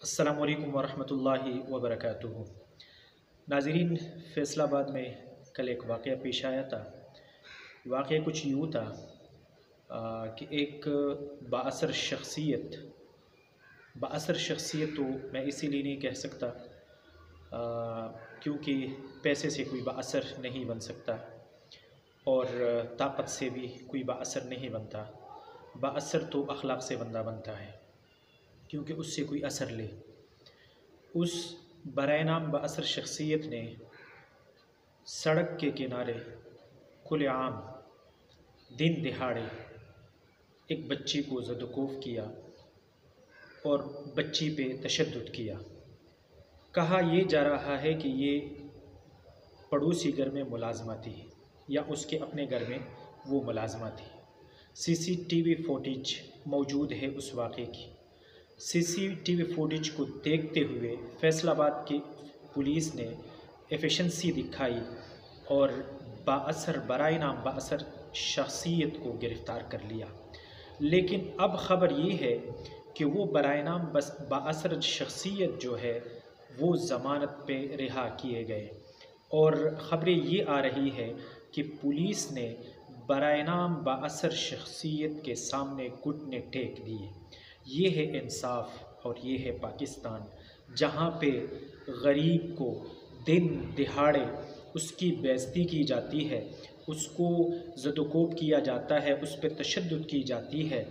السلام علیکم ورحمۃ اللہ وبرکاتہ۔ ناظرین، فیصل آباد میں کل ایک واقعہ پیش آیا تھا۔ واقعہ کچھ یوں تھا کہ ایک بااثر شخصیت تو میں اسی لیے نہیں کہہ سکتا کیونکہ پیسے سے کوئی بااثر نہیں بن سکتا اور طاقت سے بھی کوئی بااثر نہیں بنتا۔ بااثر تو اخلاق سے بندہ بنتا ہے کیونکہ اس سے کوئی اثر لے۔ اس برائے نام بااثر شخصیت نے سڑک کے کنارے کھلے عام دن دہاڑے ایک بچی کو زد و کوف کیا اور بچی پہ تشدد کیا۔ کہا یہ جا رہا ہے کہ یہ پڑوسی گھر میں ملازمہ تھی یا اس کے اپنے گھر میں وہ ملازمہ تھی۔ سی سی ٹی وی فوٹیج موجود ہے اس واقعے کی۔ سی سی ٹی وی فوٹیج کو دیکھتے ہوئے فیصل آباد کی پولیس نے ایفیشنسی دکھائی اور برائے نام بااثر شخصیت کو گرفتار کر لیا۔ لیکن اب خبر یہ ہے کہ وہ برائے نام بااثر شخصیت جو ہے وہ ضمانت پہ رہا کیے گئے، اور خبریں یہ آ رہی ہے کہ پولیس نے برائے نام بااثر شخصیت کے سامنے گھٹنے ٹیک دیے۔ یہ ہے انصاف اور یہ ہے پاکستان، جہاں پہ غریب کو دن دہاڑے اس کی بے عزتی کی جاتی ہے، اس کو زد و کوب کیا جاتا ہے، اس پہ تشدد کی جاتی ہے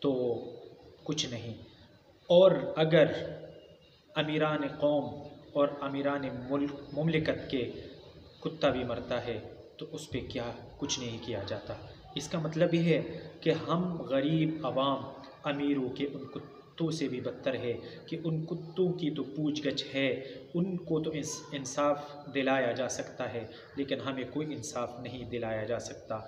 تو کچھ نہیں۔ اور اگر امیران قوم اور امیران مملکت کے کتا بھی مرتا ہے تو اس پہ کچھ نہیں کیا جاتا۔ اس کا مطلب یہ ہے کہ ہم غریب عوام امیروں کے ان کتوں سے بھی بدتر ہے کہ ان کتوں کی تو پوچھ گچھ ہے، ان کو تو انصاف دلایا جا سکتا ہے لیکن ہمیں کوئی انصاف نہیں دلایا جا سکتا،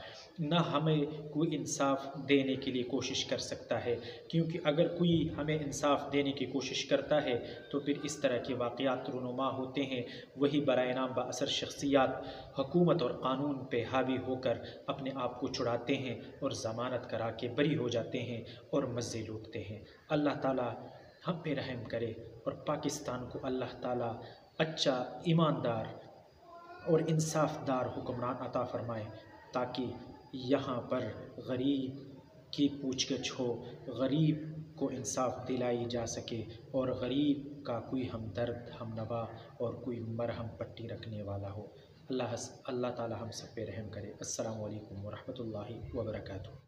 نہ ہمیں کوئی انصاف دینے کے لیے کوشش کر سکتا ہے، کیونکہ اگر کوئی ہمیں انصاف دینے کی کوشش کرتا ہے تو پھر اس طرح کے واقعات رونما ہوتے ہیں۔ وہی برائے نام بااثر شخصیات حکومت اور قانون پہ حاوی ہو کر اپنے آپ کو چھڑاتے ہیں اور ضمانت کرا کے بری ہو جاتے ہیں اور مزے لوٹتے ہیں۔ اللہ تعالیٰ ہم پہ رحم کرے اور پاکستان کو اللہ تعالیٰ اچھا ایماندار اور انصاف دار حکمران عطا فرمائے تاکہ یہاں پر غریب کی پوچھ گچھ ہو، غریب کو انصاف دلائی جا سکے اور غریب کا کوئی ہمدرد، ہم نوا اور کوئی مرہم پٹی رکھنے والا ہو۔ اللہ تعالیٰ ہم سب پہ رحم کرے۔ السلام علیکم ورحمۃ اللہ وبرکاتہ۔